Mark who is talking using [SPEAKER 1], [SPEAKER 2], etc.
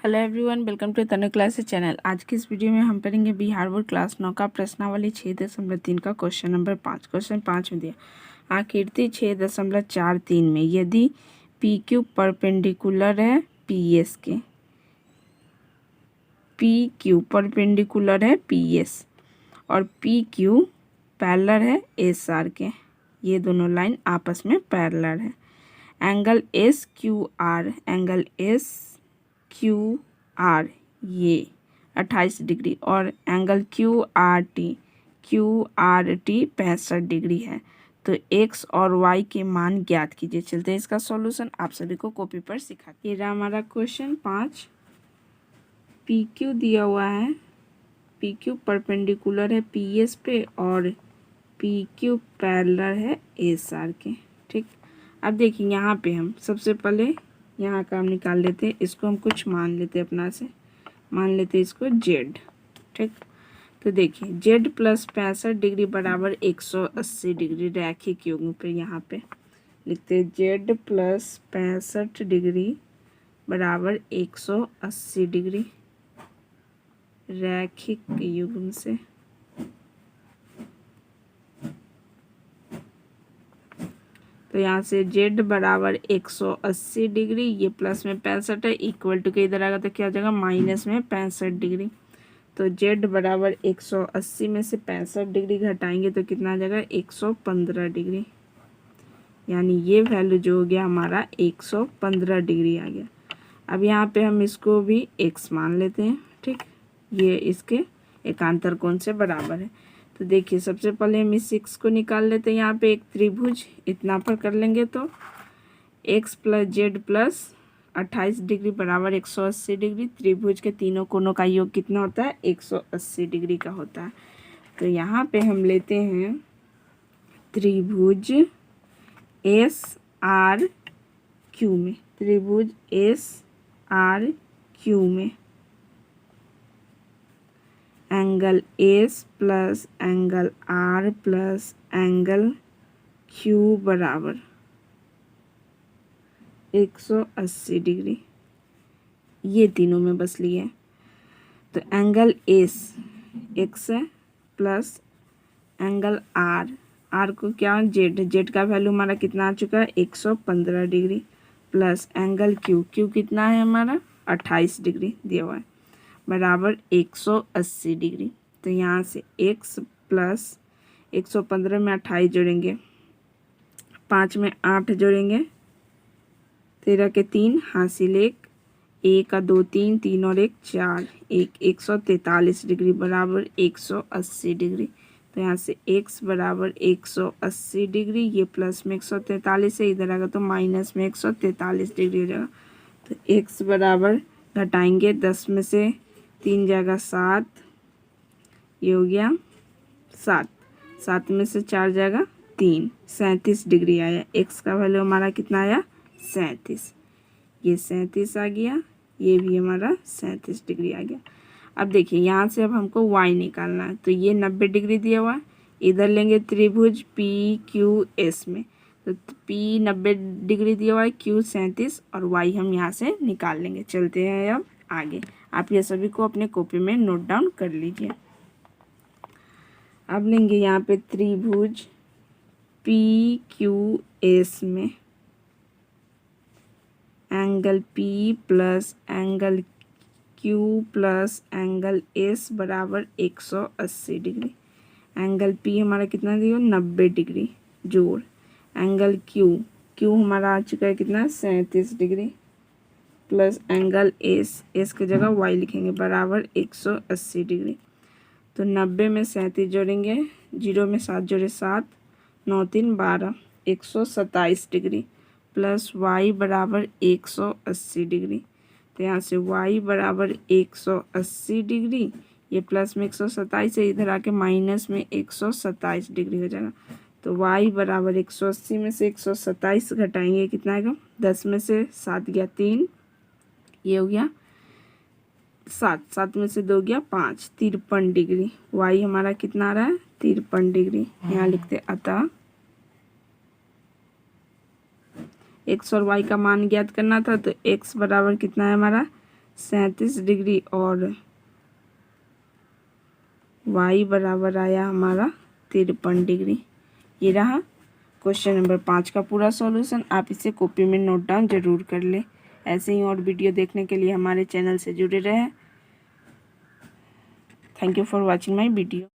[SPEAKER 1] Hello everyone, welcome to Tanu classes channel. आज की इस वीडियो में हम पढ़ेंगे बिहार बोर्ड क्लास 9 का प्रश्नावली 6.3 का क्वेश्चन नंबर 5। क्वेश्चन 5 में दिया आकृति 6.43 में यदि पी क्यू परपेंडिकुलर है पी एस के, पी क्यू परपेंडिकुलर है पी एस और पी क्यू पैरेलल है एस आर के, ये दोनों लाइन आपस में पैरेलल है। Angle S Q R, angle S Q R ये 28 डिग्री और angle Q R T 65 degree है। तो x और y के मान ज्ञात कीजिए। चलते हैं इसका सॉल्यूशन, आप सभी को कॉपी पर सिखाते हैं। ये रहा हमारा क्वेश्चन 5। पी क्यू दिया हुआ है, पी क्यू परपेंडिकुलर है पी एस पे और पी क्यू पैरेलल है एस आर के। ठीक, अब देखिए यहाँ पे हम सबसे पहले यहाँ का हम निकाल लेते हैं, इसको हम कुछ मान लेते हैं, अपना से मान लेते हैं इसको z। ठीक, तो देखिए z प्लस 65 डिग्री बराबर 180 डिग्री रैखिक युग्म पे यहाँ पे लिखते हैं z प्लस 65 डिग्री बराबर 180 डिग्री रैखिक युग्म से। तो यहाँ से z बराबर 180 डिग्री, ये प्लस में 65 है, इक्वल टू के इधर आएगा तो क्या हो जाएगा माइनस में 65 डिग्री। तो z बराबर 180 में से 65 डिग्री घटाएंगे तो कितना आ जाएगा 115 डिग्री, यानी ये वैल्यू जो हो गया हमारा 115 डिग्री आ गया। अब यहाँ पे हम इसको भी x मान लेते हैं। ठीक, ये इसके एकांतर कोण से बराबर है। तो देखिए सबसे पहले हम इस x को निकाल लेते हैं। यहाँ पे एक त्रिभुज इतना पर कर लेंगे तो x plus Z plus 28 degree बराबर 180 डिग्री। त्रिभुज के तीनों कोणों का योग कितना होता है 180 डिग्री का होता है। तो यहाँ पे हम लेते हैं त्रिभुज एस आर क्यू में, त्रिभुज एस आर क्यू में angle S plus angle R plus angle Q बराबर 180 डिग्री, ये तीनों में बस लिए। तो एंगल एस एक्स है प्लस एंगल आर, आर को क्या जेड, जेड का वैल्यू हमारा कितना आ चुका है 115 degree plus angle Q, Q कितना है हमारा 28 डिग्री दिया हुआ है बराबर 180 डिग्री। तो यहाँ से x प्लस 115 में 28 जोड़ेंगे, 5 में 8 जोड़ेंगे, 13 के 3 हासिल 1, 1 का 2 3, 3 और 1 4, 143 डिग्री बराबर 180 डिग्री। तो यहाँ से x बराबर 180 डिग्री, ये प्लस में 143 है, इधर आएगा तो माइनस में 143 डिग्री हो जाएगा। तो x बराबर घटाएंगे 10 में से 3 जाएगा 7, ये हो गया 7, 7 में से 4 जाएगा 3, 37 डिग्री आया। x का वैल्यू हमारा कितना आया 37, ये 37 आ गया, ये भी हमारा 37 डिग्री आ गया। अब देखिए यहाँ से अब हमको y निकालना है। तो ये 90 डिग्री दिया हुआ है, इधर लेंगे त्रिभुज पी क्यू एस में, तो p 90 डिग्री दिया हुआ है, q 37 और y हम यहाँ से निकाल लेंगे। चलते हैं अब आगे, आप ये सभी को अपने कॉपी में नोट डाउन कर लीजिए। अब लेंगे यहाँ पे त्रिभुज पी क्यू एस में angle P plus angle Q plus angle S बराबर 180 डिग्री। एंगल P हमारा कितना दिया 90 डिग्री जोड़ एंगल Q हमारा आ चुका है कितना 37 डिग्री प्लस एंगल S की जगह y लिखेंगे बराबर 180 डिग्री। तो 90 में 37 जोड़ेंगे, 0 में 7 जोड़े 7, 9 3 12, 127 डिग्री प्लस y बराबर 180 डिग्री। तो यहाँ से y बराबर 180 डिग्री, ये प्लस में 127 है, इधर आके माइनस में 127 डिग्री हो जाएगा। तो y बराबर 180 में से 127 घटाएंगे कितना आएगा 10 में से 7 गया 3, ये हो गया 7, 7 में से 2 गया 5, 53 डिग्री। y हमारा कितना आ रहा है 53 डिग्री। यहाँ लिखते अतः एक्स और वाई का मान ज्ञात करना था, तो एक्स बराबर कितना है हमारा 37 डिग्री और y बराबर आया हमारा 53 डिग्री। ये रहा क्वेश्चन नंबर 5 का पूरा सॉल्यूशन। आप इसे कॉपी में नोट डाउन जरूर कर लें। ऐसे ही और वीडियो देखने के लिए हमारे चैनल से जुड़े रहें। Thank you for watching my video.